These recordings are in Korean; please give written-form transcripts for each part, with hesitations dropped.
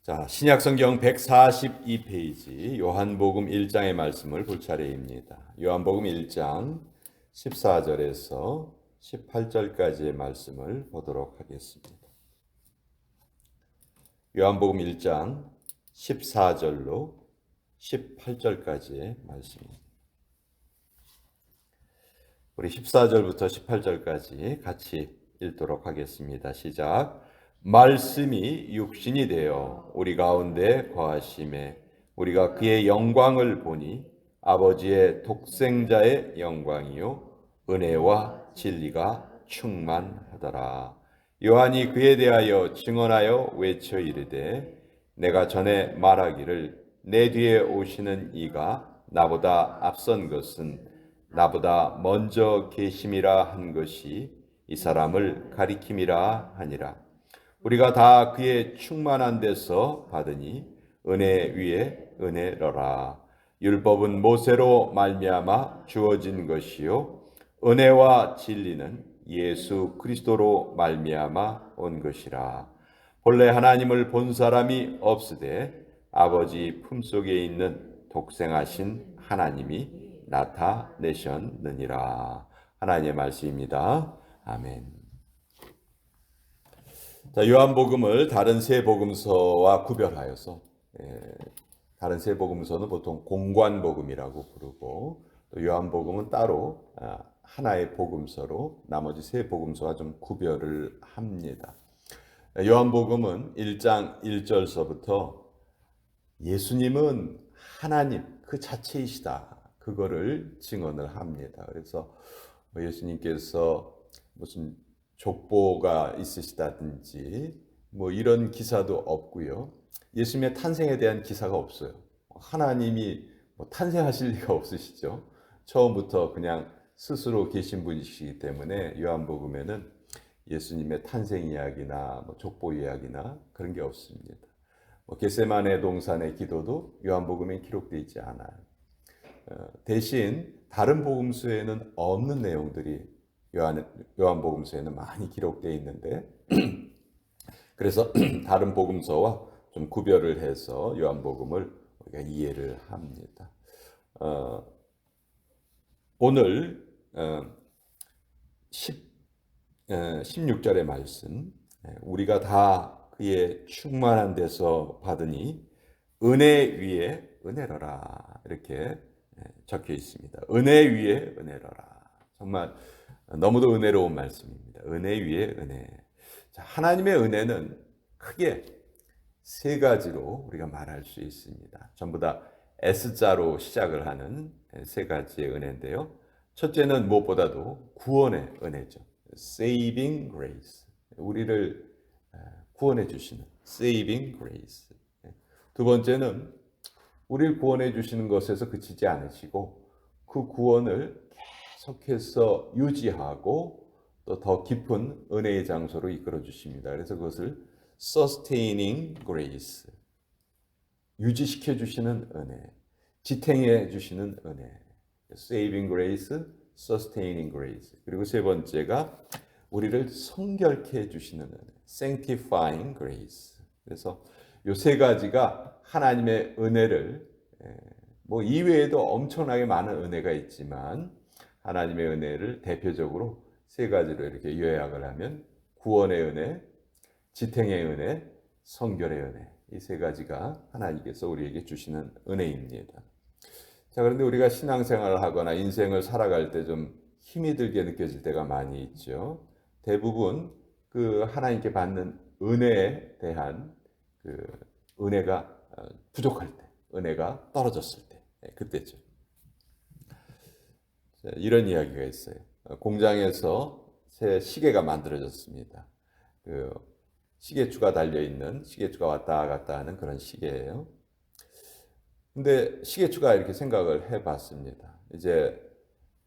자, 신약성경 142페이지 요한복음 1장의 말씀을 볼 차례입니다. 요한복음 1장 14절에서 18절까지의 말씀을 보도록 하겠습니다. 요한복음 1장 14절로 18절까지의 말씀입니다. 우리 14절부터 18절까지 같이 읽도록 하겠습니다. 시작. 말씀이 육신이 되어 우리 가운데 거하심에 우리가 그의 영광을 보니 아버지의 독생자의 영광이요 은혜와 진리가 충만하더라. 요한이 그에 대하여 증언하여 외쳐 이르되 내가 전에 말하기를 내 뒤에 오시는 이가 나보다 앞선 것은 나보다 먼저 계심이라 한 것이 이 사람을 가리킴이라 하니라. 우리가 다 그의 충만한 데서 받으니 은혜 위에 은혜로라. 율법은 모세로 말미암아 주어진 것이요 은혜와 진리는 예수 그리스도로 말미암아 온 것이라. 본래 하나님을 본 사람이 없으되 아버지 품속에 있는 독생하신 하나님이 나타내셨느니라. 하나님의 말씀입니다. 아멘. 자, 요한복음을 다른 세 복음서와 구별하여서 다른 세 복음서는 보통 공관복음이라고 부르고 또 요한복음은 따로 하나의 복음서로 나머지 세 복음서와 좀 구별을 합니다. 요한복음은 1장 1절서부터 예수님은 하나님 그 자체이시다. 그거를 증언을 합니다. 그래서 예수님께서 무슨 족보가 있으시다든지 뭐 이런 기사도 없고요. 예수님의 탄생에 대한 기사가 없어요. 하나님이 탄생하실 리가 없으시죠. 처음부터 그냥 스스로 계신 분이시기 때문에 요한복음에는 예수님의 탄생 이야기나 족보 이야기나 그런 게 없습니다. 겟세마네 동산의 기도도 요한복음에 기록되어 있지 않아요. 대신 다른 복음서에는 없는 내용들이 요한복음서에는 많이 기록되어 있는데 그래서 다른 복음서와 좀 구별을 해서 요한복음을 우리가 이해를 합니다. 오늘 16절의 말씀, 우리가 다 그의 충만한 데서 받으니 은혜 위에 은혜로라 이렇게 적혀 있습니다. 은혜 위에 은혜로라. 정말 너무도 은혜로운 말씀입니다. 은혜 위에 은혜. 자, 하나님의 은혜는 크게 세 가지로 우리가 말할 수 있습니다. 전부 다 S자로 시작을 하는 세 가지의 은혜인데요. 첫째는 무엇보다도 구원의 은혜죠. Saving grace. 우리를 구원해 주시는 Saving grace. 두 번째는 우리를 구원해 주시는 것에서 그치지 않으시고 그 구원을 계속해서 유지하고 또 더 깊은 은혜의 장소로 이끌어 주십니다. 그래서 그것을 sustaining grace, 유지시켜 주시는 은혜, 지탱해 주시는 은혜, saving grace, sustaining grace. 그리고 세 번째가 우리를 성결케 해 주시는 은혜, sanctifying grace. 그래서 이 세 가지가 하나님의 은혜를 뭐 이외에도 엄청나게 많은 은혜가 있지만 하나님의 은혜를 대표적으로 세 가지로 이렇게 요약을 하면 구원의 은혜, 지탱의 은혜, 성결의 은혜. 이 세 가지가 하나님께서 우리에게 주시는 은혜입니다. 자, 그런데 우리가 신앙생활을 하거나 인생을 살아갈 때 좀 힘이 들게 느껴질 때가 많이 있죠. 대부분 그 하나님께 받는 은혜에 대한 그 은혜가 부족할 때, 은혜가 떨어졌을 때, 그때죠. 이런 이야기가 있어요. 공장에서 새 시계가 만들어졌습니다. 그 시계추가 달려있는, 시계추가 왔다 갔다 하는 그런 시계예요. 근데 시계추가 이렇게 생각을 해봤습니다. 이제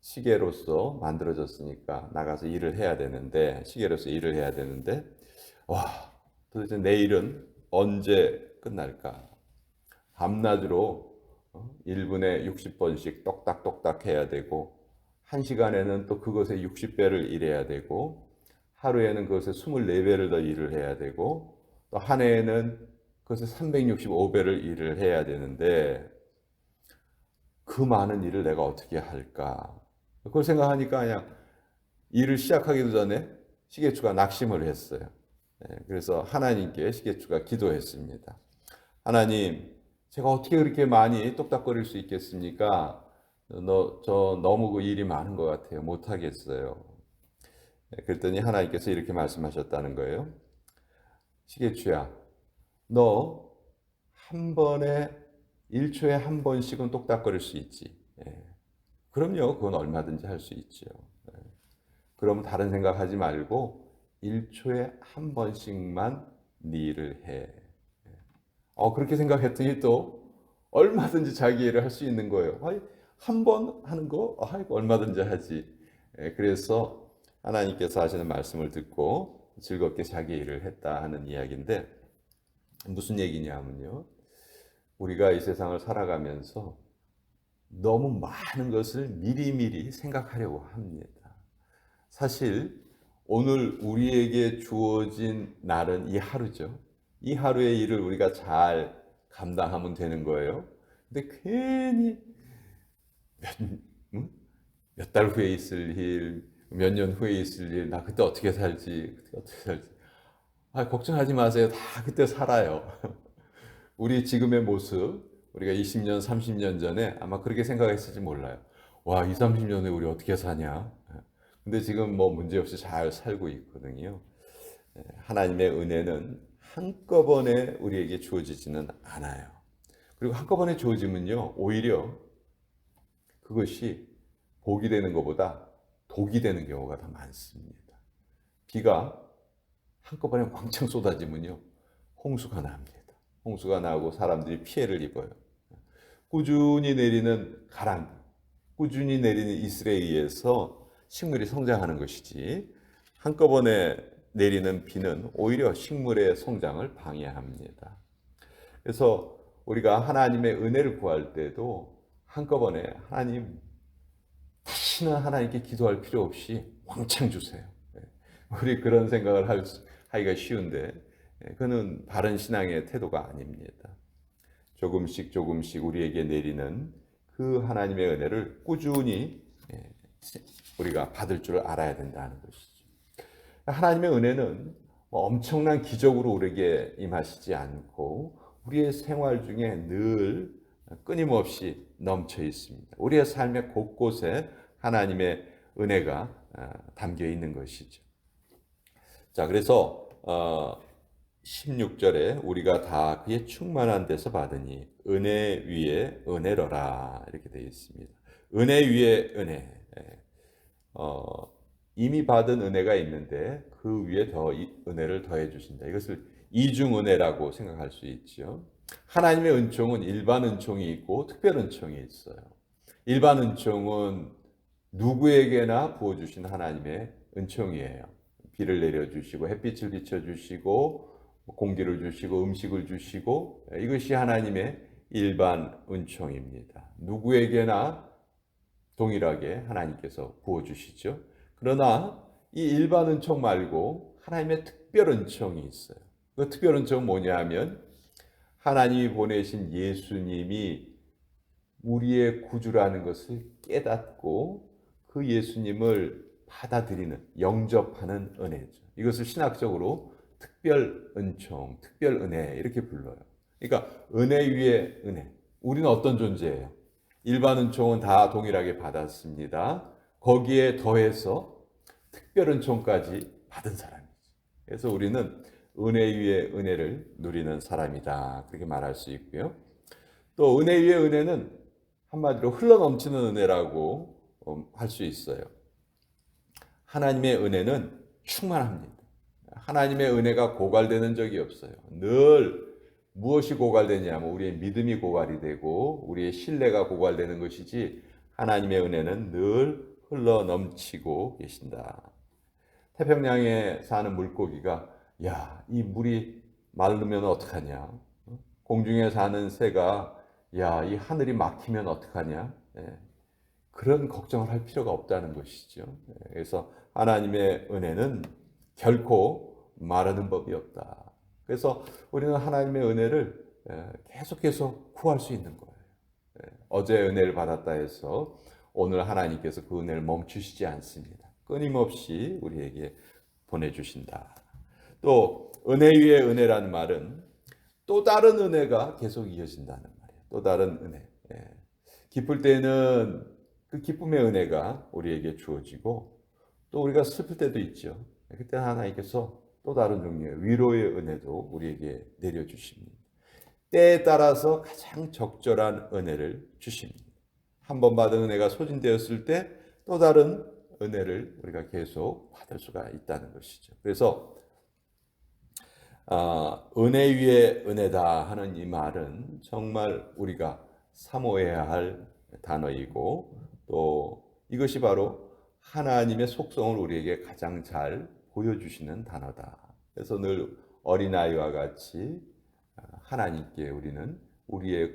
시계로서 만들어졌으니까 나가서 일을 해야 되는데, 시계로서 일을 해야 되는데, 와, 도대체 내일은 언제 끝날까? 밤낮으로 1분에 60번씩 똑딱똑딱 해야 되고 1시간에는 또 그것의 60배를 일해야 되고 하루에는 그것의 24배를 더 일을 해야 되고 또 한 해에는 그것을 365배를 일을 해야 되는데 그 많은 일을 내가 어떻게 할까? 그걸 생각하니까 그냥 일을 시작하기도 전에 시계추가 낙심을 했어요. 그래서 하나님께 시계추가 기도했습니다. 하나님, 제가 어떻게 그렇게 많이 똑딱거릴 수 있겠습니까? 저 너무 그 일이 많은 것 같아요. 못하겠어요. 그랬더니 하나님께서 이렇게 말씀하셨다는 거예요. 시계추야, 너 한 번에 1초에 한 번씩은 똑딱거릴 수 있지. 그럼요. 그건 얼마든지 할 수 있죠. 그럼 다른 생각하지 말고 1초에 한 번씩만 네 일을 해. 그렇게 생각했더니 또 얼마든지 자기 일을 할 수 있는 거예요. 한 번 하는 거 얼마든지 하지. 그래서 하나님께서 하시는 말씀을 듣고 즐겁게 자기 일을 했다 하는 이야기인데 무슨 얘기냐면요. 우리가 이 세상을 살아가면서 너무 많은 것을 미리미리 생각하려고 합니다. 사실 오늘 우리에게 주어진 날은 이 하루죠. 이 하루의 일을 우리가 잘 감당하면 되는 거예요. 근데 괜히 몇 달 후에 있을 일, 몇 년 후에 있을 일, 나 그때 어떻게 살지, 그때 어떻게 살지. 걱정하지 마세요. 다 그때 살아요. 우리 지금의 모습, 우리가 20년, 30년 전에 아마 그렇게 생각했을지 몰라요. 와, 2, 30년 후에 우리 어떻게 사냐? 근데 지금 뭐 문제없이 잘 살고 있거든요. 하나님의 은혜는 한꺼번에 우리에게 주어지지는 않아요. 그리고 한꺼번에 주어지면요, 오히려 그것이 복이 되는 것보다 독이 되는 경우가 더 많습니다. 비가 한꺼번에 왕창 쏟아지면요, 홍수가 납니다. 홍수가 나고 사람들이 피해를 입어요. 꾸준히 내리는 가랑, 꾸준히 내리는 이슬에 의해서 식물이 성장하는 것이지 한꺼번에 내리는 비는 오히려 식물의 성장을 방해합니다. 그래서 우리가 하나님의 은혜를 구할 때도 한꺼번에 하나님 다시는 하나님께 기도할 필요 없이 왕창 주세요. 우리 그런 생각을 하기가 쉬운데 그는 바른 신앙의 태도가 아닙니다. 조금씩 조금씩 우리에게 내리는 그 하나님의 은혜를 꾸준히 우리가 받을 줄 알아야 된다는 것이죠. 하나님의 은혜는 엄청난 기적으로 우리에게 임하시지 않고 우리의 생활 중에 늘 끊임없이 넘쳐 있습니다. 우리의 삶의 곳곳에 하나님의 은혜가 담겨 있는 것이죠. 자, 그래서 16절에 우리가 다 그의 충만한 데서 받으니 은혜 위에 은혜로라 이렇게 되어 있습니다. 은혜 위에 은혜. 이미 받은 은혜가 있는데 그 위에 더 은혜를 더해 주신다. 이것을 이중 은혜라고 생각할 수 있죠. 하나님의 은총은 일반 은총이 있고 특별 은총이 있어요. 일반 은총은 누구에게나 부어 주신 하나님의 은총이에요. 비를 내려 주시고 햇빛을 비춰 주시고 공기를 주시고 음식을 주시고 이것이 하나님의 일반 은총입니다. 누구에게나 동일하게 하나님께서 부어 주시죠. 그러나 이 일반 은총 말고 하나님의 특별 은총이 있어요. 그 특별 은총은 뭐냐 하면 하나님이 보내신 예수님이 우리의 구주라는 것을 깨닫고 그 예수님을 받아들이는 영접하는 은혜죠. 이것을 신학적으로 특별 은총, 특별 은혜 이렇게 불러요. 그러니까 은혜 위에 은혜. 우리는 어떤 존재예요? 일반 은총은 다 동일하게 받았습니다. 거기에 더해서 특별 은총까지 받은 사람이죠. 그래서 우리는 은혜 위에 은혜를 누리는 사람이다. 그렇게 말할 수 있고요. 또 은혜 위에 은혜는 한마디로 흘러넘치는 은혜라고 할 수 있어요. 하나님의 은혜는 충만합니다. 하나님의 은혜가 고갈되는 적이 없어요. 늘 무엇이 고갈되냐면 우리의 믿음이 고갈이 되고 우리의 신뢰가 고갈되는 것이지 하나님의 은혜는 늘 흘러 넘치고 계신다. 태평양에 사는 물고기가 야, 이 물이 마르면 어떡하냐? 공중에 사는 새가 야, 이 하늘이 막히면 어떡하냐? 그런 걱정을 할 필요가 없다는 것이죠. 그래서 하나님의 은혜는 결코 마르는 법이 없다. 그래서 우리는 하나님의 은혜를 계속해서 구할 수 있는 거예요. 어제 은혜를 받았다 해서 오늘 하나님께서 그 은혜를 멈추시지 않습니다. 끊임없이 우리에게 보내주신다. 또 은혜 위에 은혜라는 말은 또 다른 은혜가 계속 이어진다는 말이에요. 또 다른 은혜. 기쁠 때는 그 기쁨의 은혜가 우리에게 주어지고 또 우리가 슬플 때도 있죠. 그때 하나님께서 또 다른 종류의 위로의 은혜도 우리에게 내려주십니다. 때에 따라서 가장 적절한 은혜를 주십니다. 한 번 받은 은혜가 소진되었을 때 또 다른 은혜를 우리가 계속 받을 수가 있다는 것이죠. 그래서 은혜 위에 은혜다 하는 이 말은 정말 우리가 사모해야 할 단어이고 또 이것이 바로 하나님의 속성을 우리에게 가장 잘 보여주시는 단어다. 그래서 늘 어린아이와 같이 하나님께 우리는 우리의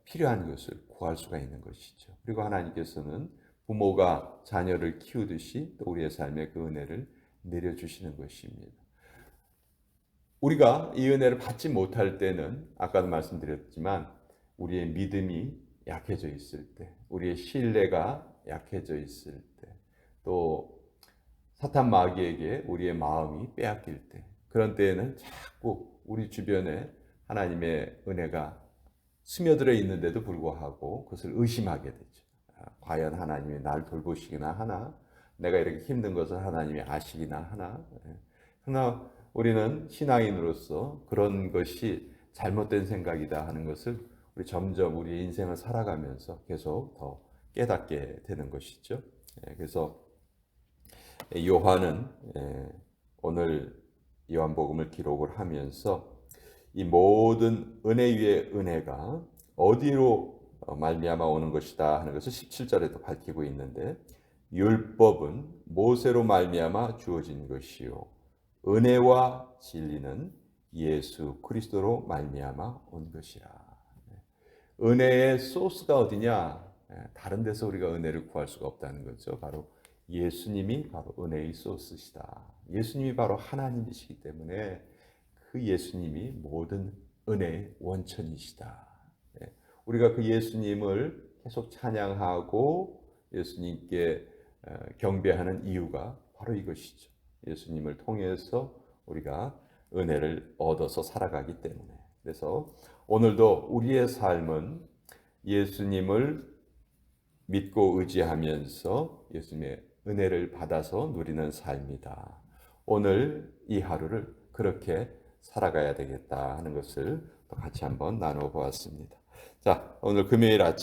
필요한 것을 구할 수가 있는 것이죠. 그리고 하나님께서는 부모가 자녀를 키우듯이 또 우리의 삶에 그 은혜를 내려주시는 것입니다. 우리가 이 은혜를 받지 못할 때는 아까도 말씀드렸지만 우리의 믿음이 약해져 있을 때, 우리의 신뢰가 약해져 있을 때, 또 사탄 마귀에게 우리의 마음이 빼앗길 때, 그런 때에는 자꾸 우리 주변에 하나님의 은혜가 스며들어 있는데도 불구하고 그것을 의심하게 되죠. 과연 하나님이 날 돌보시기나 하나? 내가 이렇게 힘든 것을 하나님이 아시기나 하나? 그러나 우리는 신앙인으로서 그런 것이 잘못된 생각이다 하는 것을 우리 점점 우리 인생을 살아가면서 계속 더 깨닫게 되는 것이죠. 그래서 요한은 오늘 요한복음을 기록을 하면서 이 모든 은혜 위에 은혜가 어디로 말미암아 오는 것이다 하는 것을 17절에도 밝히고 있는데 율법은 모세로 말미암아 주어진 것이요 은혜와 진리는 예수 그리스도로 말미암아 온 것이라. 은혜의 소스가 어디냐? 다른 데서 우리가 은혜를 구할 수가 없다는 거죠. 바로 예수님이 바로 은혜의 소스시다. 예수님이 바로 하나님이시기 때문에 그 예수님이 모든 은혜의 원천이시다. 우리가 그 예수님을 계속 찬양하고 예수님께 경배하는 이유가 바로 이것이죠. 예수님을 통해서 우리가 은혜를 얻어서 살아가기 때문에. 그래서 오늘도 우리의 삶은 예수님을 믿고 의지하면서 예수님의 은혜를 받아서 누리는 삶이다. 오늘 이 하루를 그렇게 살아가야 되겠다 하는 것을 같이 한번 나누어 보았습니다. 자, 오늘 금요일 아침